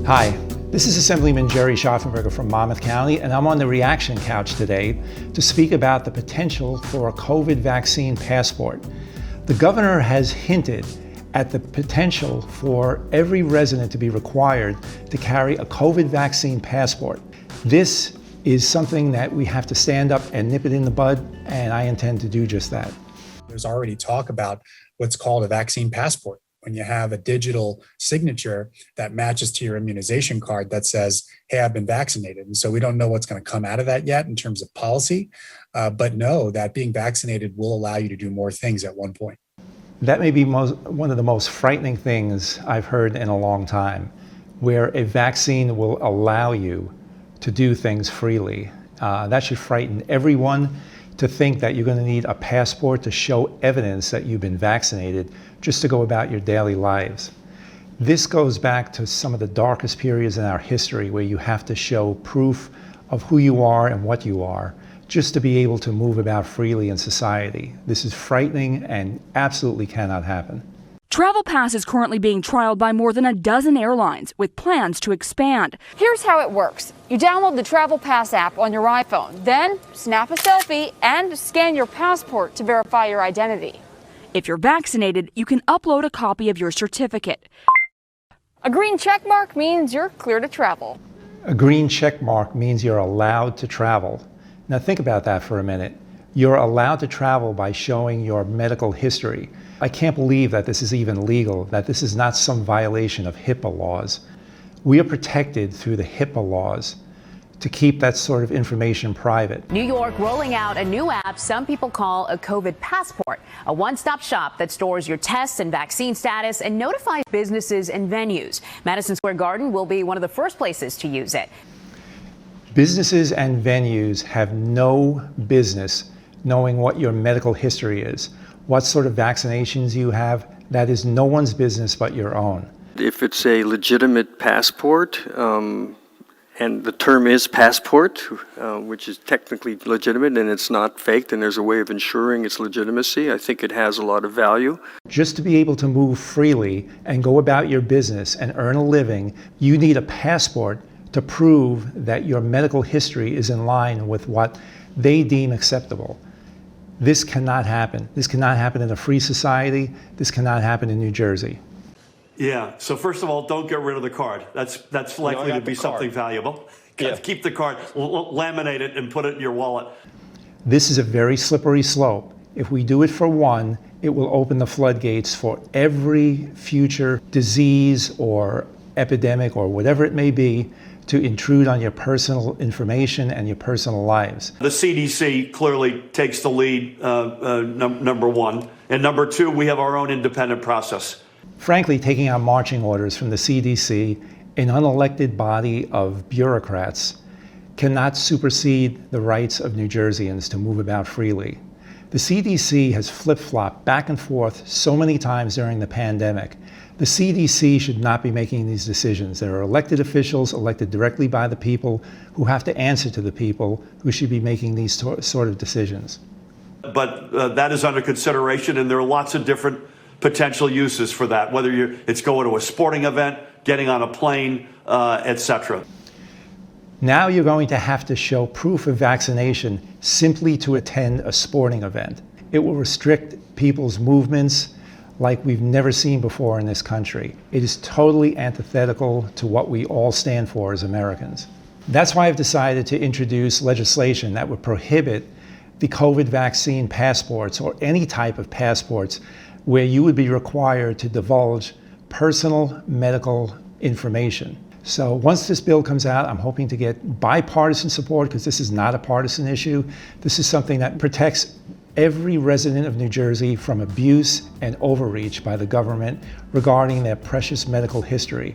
Hi, this is Assemblyman Gerry Scharfenberger from Monmouth County, and I'm on the Reaction Couch today to speak about the potential for a COVID vaccine passport. The governor has hinted at the potential for every resident to be required to carry a COVID vaccine passport. This is something that we have to stand up and nip it in the bud, and I intend to do just that. There's already talk about what's called a vaccine passport, when you have a digital signature that matches to your immunization card that says, hey, I've been vaccinated. And so we don't know what's going to come out of that yet in terms of policy, but know that being vaccinated will allow you to do more things at one point. That may be one of the most frightening things I've heard in a long time, where a vaccine will allow you to do things freely. That should frighten everyone, to think that you're going to need a passport to show evidence that you've been vaccinated just to go about your daily lives. This goes back to some of the darkest periods in our history, where you have to show proof of who you are and what you are just to be able to move about freely in society. This is frightening and absolutely cannot happen. Travel Pass is currently being trialed by more than a dozen airlines, with plans to expand. Here's how it works. You download the Travel Pass app on your iPhone, then snap a selfie and scan your passport to verify your identity. If you're vaccinated, you can upload a copy of your certificate. A green check mark means you're clear to travel. A green check mark means you're allowed to travel. Now think about that for a minute. You're allowed to travel by showing your medical history. I can't believe that this is even legal, that this is not some violation of HIPAA laws. We are protected through the HIPAA laws to keep that sort of information private. New York rolling out a new app some people call a COVID passport, a one-stop shop that stores your tests and vaccine status and notifies businesses and venues. Madison Square Garden will be one of the first places to use it. Businesses and venues have no business knowing what your medical history is, what sort of vaccinations you have. That is no one's business but your own. If it's a legitimate passport, and the term is passport, which is technically legitimate and it's not faked, and there's a way of ensuring its legitimacy, I think it has a lot of value. Just to be able to move freely and go about your business and earn a living, you need a passport to prove that your medical history is in line with what they deem acceptable. This cannot happen. This cannot happen in a free society. This cannot happen in New Jersey. Yeah, so first of all, don't get rid of the card. That's likely to be something valuable. Yeah. Keep the card, laminate it, and put it in your wallet. This is a very slippery slope. If we do it for one, it will open the floodgates for every future disease or epidemic or whatever it may be to intrude on your personal information and your personal lives. The CDC clearly takes the lead, number one. And number two, we have our own independent process. Frankly, taking our marching orders from the CDC, an unelected body of bureaucrats, cannot supersede the rights of New Jerseyans to move about freely. The CDC has flip-flopped back and forth so many times during the pandemic. The CDC should not be making these decisions. There are elected officials elected directly by the people who have to answer to the people who should be making these sort of decisions. But that is under consideration, and there are lots of different potential uses for that, whether it's going to a sporting event, getting on a plane, etc. Now you're going to have to show proof of vaccination simply to attend a sporting event. It will restrict people's movements like we've never seen before in this country. It is totally antithetical to what we all stand for as Americans. That's why I've decided to introduce legislation that would prohibit the COVID vaccine passports or any type of passports where you would be required to divulge personal medical information. So once this bill comes out, I'm hoping to get bipartisan support, because this is not a partisan issue. This is something that protects every resident of New Jersey from abuse and overreach by the government regarding their precious medical history.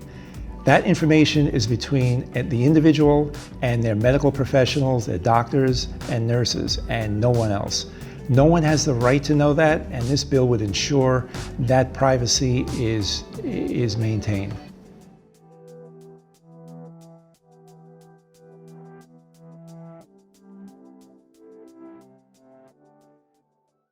That information is between the individual and their medical professionals, their doctors and nurses, and no one else. No one has the right to know that, and this bill would ensure that privacy is maintained.